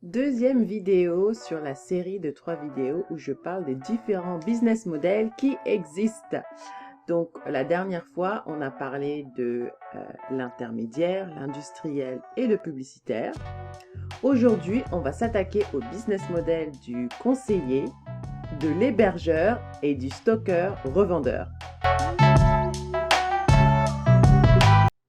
Deuxième vidéo sur la série de 3 vidéos où je parle des différents business models qui existent. Donc, la dernière fois, on a parlé de l'intermédiaire, l'industriel et le publicitaire. Aujourd'hui, on va s'attaquer au business model du conseiller, de l'hébergeur et du stockeur-revendeur.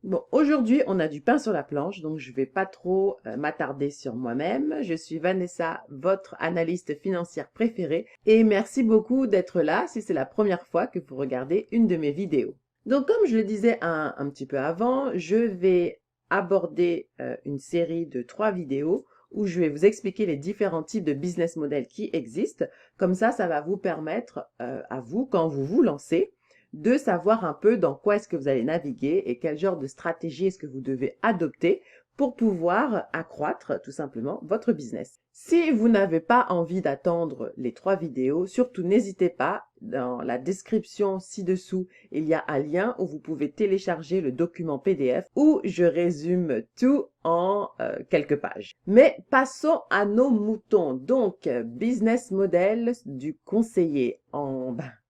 Bon, aujourd'hui, on a du pain sur la planche, donc je ne vais pas trop m'attarder sur moi-même. Je suis Vanessa, votre analyste financière préférée, et merci beaucoup d'être là si c'est la première fois que vous regardez une de mes vidéos. Donc, comme je le disais un petit peu avant, je vais aborder une série de 3 vidéos où je vais vous expliquer les différents types de business models qui existent. Comme ça va vous permettre à vous, quand vous vous lancez, de savoir un peu dans quoi est-ce que vous allez naviguer et quel genre de stratégie est-ce que vous devez adopter pour pouvoir accroître tout simplement votre business. Si vous n'avez pas envie d'attendre les 3 vidéos, surtout n'hésitez pas, dans la description ci-dessous, il y a un lien où vous pouvez télécharger le document PDF où je résume tout en quelques pages. Mais passons à nos moutons. Donc, business model du conseiller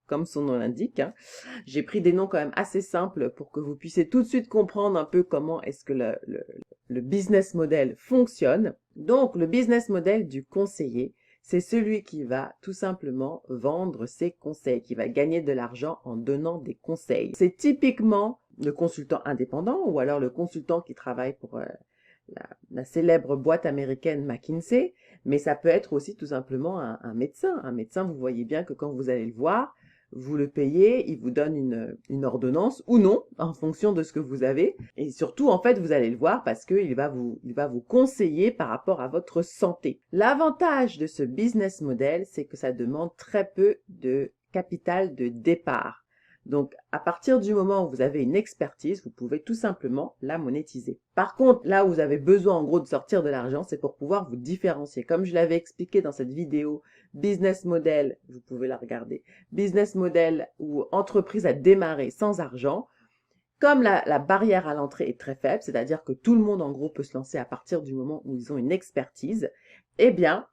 comme son nom l'indique, hein. J'ai pris des noms quand même assez simples pour que vous puissiez tout de suite comprendre un peu comment est-ce que le business model fonctionne. Donc, le business model du conseiller, c'est celui qui va tout simplement vendre ses conseils, qui va gagner de l'argent en donnant des conseils. C'est typiquement le consultant indépendant ou alors le consultant qui travaille pour la célèbre boîte américaine McKinsey, mais ça peut être aussi tout simplement un médecin. Un médecin, vous voyez bien que quand vous allez le voir, vous le payez, il vous donne une ordonnance ou non, en fonction de ce que vous avez. Et surtout, en fait, vous allez le voir parce qu'il va vous conseiller par rapport à votre santé. L'avantage de ce business model, c'est que ça demande très peu de capital de départ. Donc, à partir du moment où vous avez une expertise, vous pouvez tout simplement la monétiser. Par contre, là où vous avez besoin en gros de sortir de l'argent, c'est pour pouvoir vous différencier. Comme je l'avais expliqué dans cette vidéo, business model, vous pouvez la regarder, business model ou entreprise à démarrer sans argent, comme la barrière à l'entrée est très faible, c'est-à-dire que tout le monde en gros peut se lancer à partir du moment où ils ont une expertise, eh bien,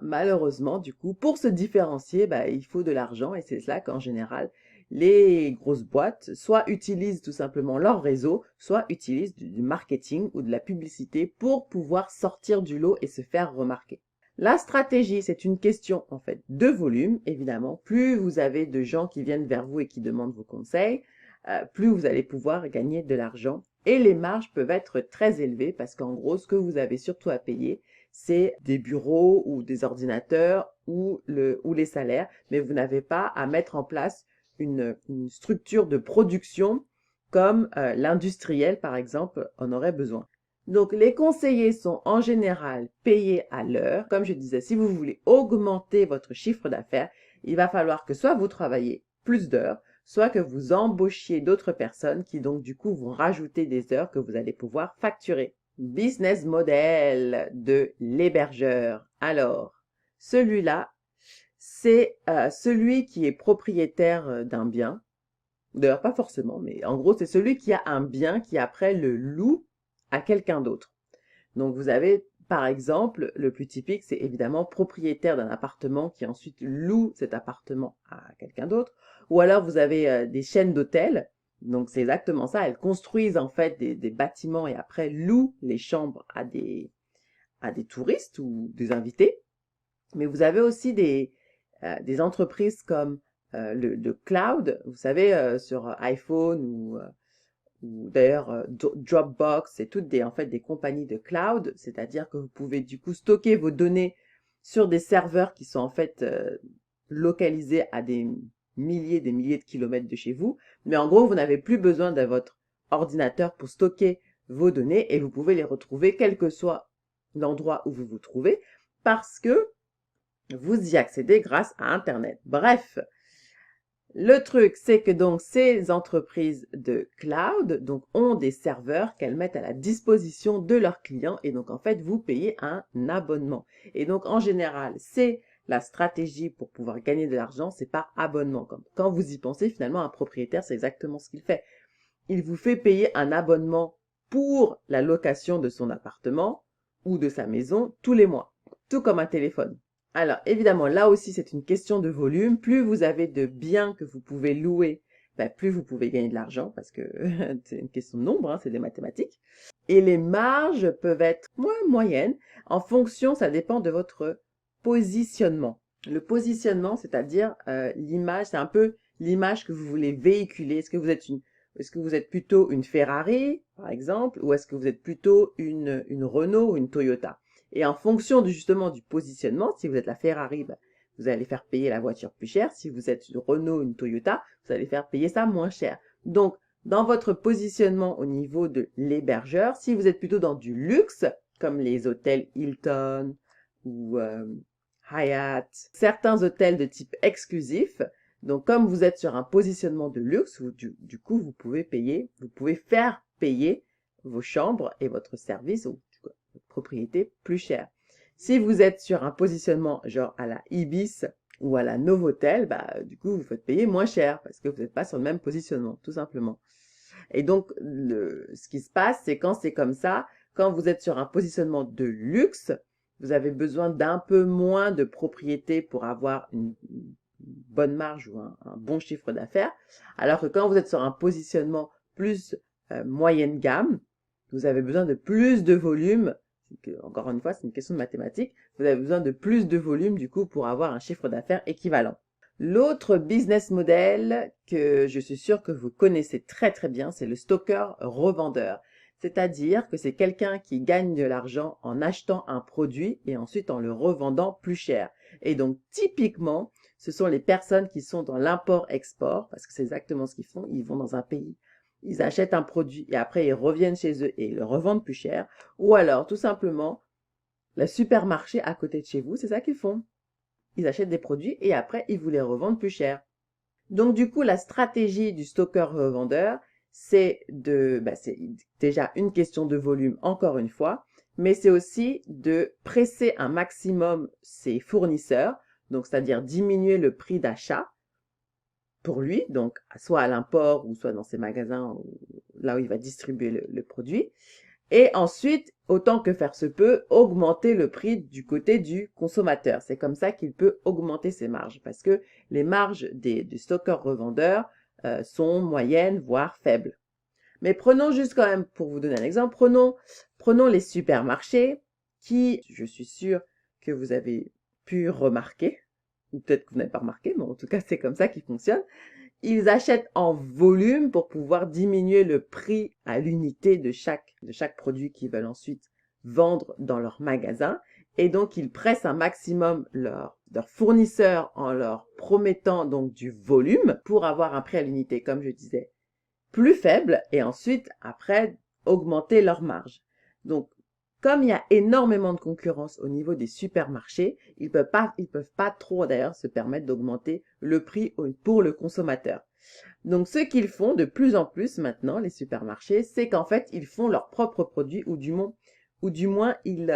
malheureusement, du coup, pour se différencier, il faut de l'argent et c'est cela qu'en général, les grosses boîtes soit utilisent tout simplement leur réseau, soit utilisent du marketing ou de la publicité pour pouvoir sortir du lot et se faire remarquer. La stratégie, c'est une question en fait de volume, évidemment. Plus vous avez de gens qui viennent vers vous et qui demandent vos conseils, plus vous allez pouvoir gagner de l'argent. Et les marges peuvent être très élevées parce qu'en gros, ce que vous avez surtout à payer, c'est des bureaux ou des ordinateurs ou les salaires, mais vous n'avez pas à mettre en place une structure de production comme l'industriel, par exemple, en aurait besoin. Donc, les conseillers sont en général payés à l'heure. Comme je disais, si vous voulez augmenter votre chiffre d'affaires, il va falloir que soit vous travaillez plus d'heures, soit que vous embauchiez d'autres personnes qui donc du coup vont rajouter des heures que vous allez pouvoir facturer. Business model de l'hébergeur. Alors, celui-là, c'est celui qui est propriétaire d'un bien. D'ailleurs, pas forcément, mais en gros, c'est celui qui a un bien qui après le loue à quelqu'un d'autre. Donc, vous avez, par exemple, le plus typique, c'est évidemment propriétaire d'un appartement qui ensuite loue cet appartement à quelqu'un d'autre. Ou alors, vous avez des chaînes d'hôtels. Donc, c'est exactement ça. Elles construisent en fait des bâtiments et après louent les chambres à des touristes ou des invités. Mais vous avez aussi des entreprises comme le cloud, vous savez, sur iPhone ou d'ailleurs Dropbox, c'est toutes en fait des compagnies de cloud, c'est-à-dire que vous pouvez du coup stocker vos données sur des serveurs qui sont en fait localisés à des milliers de kilomètres de chez vous, mais en gros, vous n'avez plus besoin de votre ordinateur pour stocker vos données et vous pouvez les retrouver quel que soit l'endroit où vous vous trouvez parce que vous y accédez grâce à Internet. Bref, le truc, c'est que donc ces entreprises de cloud donc, ont des serveurs qu'elles mettent à la disposition de leurs clients et donc en fait, vous payez un abonnement. Et donc en général, c'est la stratégie pour pouvoir gagner de l'argent, c'est par abonnement. Quand vous y pensez, finalement, un propriétaire, c'est exactement ce qu'il fait. Il vous fait payer un abonnement pour la location de son appartement ou de sa maison tous les mois, tout comme un téléphone. Alors, évidemment, là aussi, c'est une question de volume. Plus vous avez de biens que vous pouvez louer, plus vous pouvez gagner de l'argent, parce que c'est une question de nombre, hein, c'est des mathématiques. Et les marges peuvent être moins moyennes. En fonction, ça dépend de votre positionnement. Le positionnement, c'est-à-dire l'image, c'est un peu l'image que vous voulez véhiculer. Est-ce que vous êtes plutôt une Ferrari, par exemple, ou est-ce que vous êtes plutôt une Renault ou une Toyota? Et en fonction justement du positionnement, si vous êtes la Ferrari, vous allez faire payer la voiture plus cher. Si vous êtes une Renault, une Toyota, vous allez faire payer ça moins cher. Donc, dans votre positionnement au niveau de l'hébergeur, si vous êtes plutôt dans du luxe, comme les hôtels Hilton ou Hyatt, certains hôtels de type exclusif, donc comme vous êtes sur un positionnement de luxe, du coup, vous pouvez faire payer vos chambres et votre service ou votre propriété plus cher. Si vous êtes sur un positionnement genre à la Ibis ou à la Novotel, du coup, vous faites payer moins cher parce que vous n'êtes pas sur le même positionnement, tout simplement. Et donc, ce qui se passe, c'est quand c'est comme ça, quand vous êtes sur un positionnement de luxe, vous avez besoin d'un peu moins de propriété pour avoir une bonne marge ou un bon chiffre d'affaires, alors que quand vous êtes sur un positionnement plus moyenne gamme, vous avez besoin de plus de volume. Encore une fois, c'est une question de mathématiques. Vous avez besoin de plus de volume, du coup, pour avoir un chiffre d'affaires équivalent. L'autre business model que je suis sûre que vous connaissez très très bien, c'est le stocker revendeur. C'est-à-dire que c'est quelqu'un qui gagne de l'argent en achetant un produit et ensuite en le revendant plus cher. Et donc, typiquement, ce sont les personnes qui sont dans l'import-export, parce que c'est exactement ce qu'ils font. Ils vont dans un pays, ils achètent un produit et après ils reviennent chez eux et ils le revendent plus cher. Ou alors, tout simplement, le supermarché à côté de chez vous, c'est ça qu'ils font. Ils achètent des produits et après, ils vous les revendent plus cher. Donc, du coup, la stratégie du stocker revendeur, c'est déjà une question de volume, encore une fois, mais c'est aussi de presser un maximum ses fournisseurs, donc c'est-à-dire diminuer le prix d'achat pour lui, donc soit à l'import ou soit dans ses magasins, là où il va distribuer le produit. Et ensuite, autant que faire se peut, augmenter le prix du côté du consommateur. C'est comme ça qu'il peut augmenter ses marges parce que les marges du stockeur revendeur sont moyennes, voire faibles. Mais prenons juste quand même, pour vous donner un exemple, prenons les supermarchés qui, je suis sûre que vous avez pu remarquer, ou peut-être que vous n'avez pas remarqué, mais en tout cas c'est comme ça qu'ils fonctionnent. Ils achètent en volume pour pouvoir diminuer le prix à l'unité de chaque produit qu'ils veulent ensuite vendre dans leur magasin. Et donc, ils pressent un maximum leurs fournisseurs en leur promettant donc du volume pour avoir un prix à l'unité, comme je disais, plus faible et ensuite, après, augmenter leur marge. Donc, comme il y a énormément de concurrence au niveau des supermarchés, ils peuvent pas trop d'ailleurs se permettre d'augmenter le prix pour le consommateur. Donc, ce qu'ils font de plus en plus maintenant, les supermarchés, c'est qu'en fait, ils font leurs propres produits ou du moins ils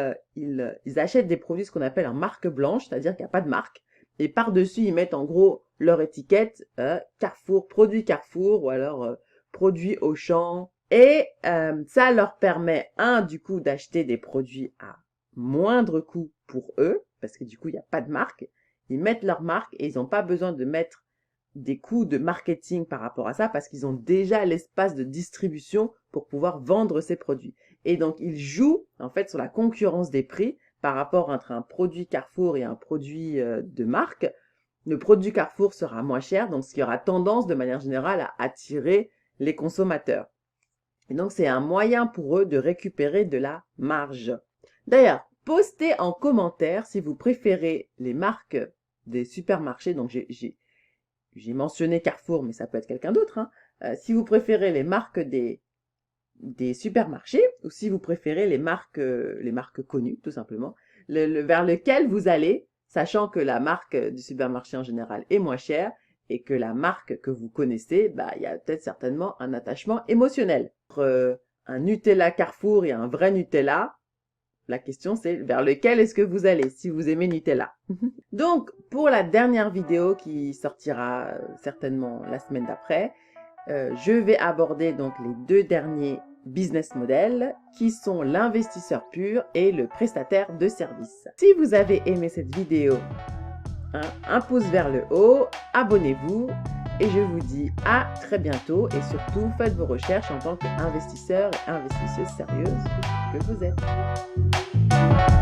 achètent des produits, ce qu'on appelle en marque blanche, c'est-à-dire qu'il n'y a pas de marque. Et par-dessus, ils mettent en gros leur étiquette Carrefour, produit Carrefour ou alors produit Auchan. Et ça leur permet, du coup, d'acheter des produits à moindre coût pour eux, parce que du coup, il n'y a pas de marque. Ils mettent leur marque et ils n'ont pas besoin de mettre des coûts de marketing par rapport à ça, parce qu'ils ont déjà l'espace de distribution pour pouvoir vendre ces produits. Et donc, ils jouent, en fait, sur la concurrence des prix par rapport entre un produit Carrefour et un produit de marque. Le produit Carrefour sera moins cher, donc ce qui aura tendance, de manière générale, à attirer les consommateurs. Et donc, c'est un moyen pour eux de récupérer de la marge. D'ailleurs, postez en commentaire si vous préférez les marques des supermarchés. Donc, j'ai mentionné Carrefour, mais ça peut être quelqu'un d'autre. Si vous préférez les marques des supermarchés ou si vous préférez les marques connues, tout simplement, vers lequel vous allez, sachant que la marque du supermarché en général est moins chère et que la marque que vous connaissez, il y a peut-être certainement un attachement émotionnel. Entre un Nutella Carrefour et un vrai Nutella, la question c'est vers lequel est-ce que vous allez si vous aimez Nutella. Donc, pour la dernière vidéo qui sortira certainement la semaine d'après, je vais aborder donc les deux derniers business model qui sont l'investisseur pur et le prestataire de services. Si vous avez aimé cette vidéo, un pouce vers le haut, abonnez-vous et je vous dis à très bientôt et surtout faites vos recherches en tant qu'investisseur et investisseuse sérieuse que vous êtes.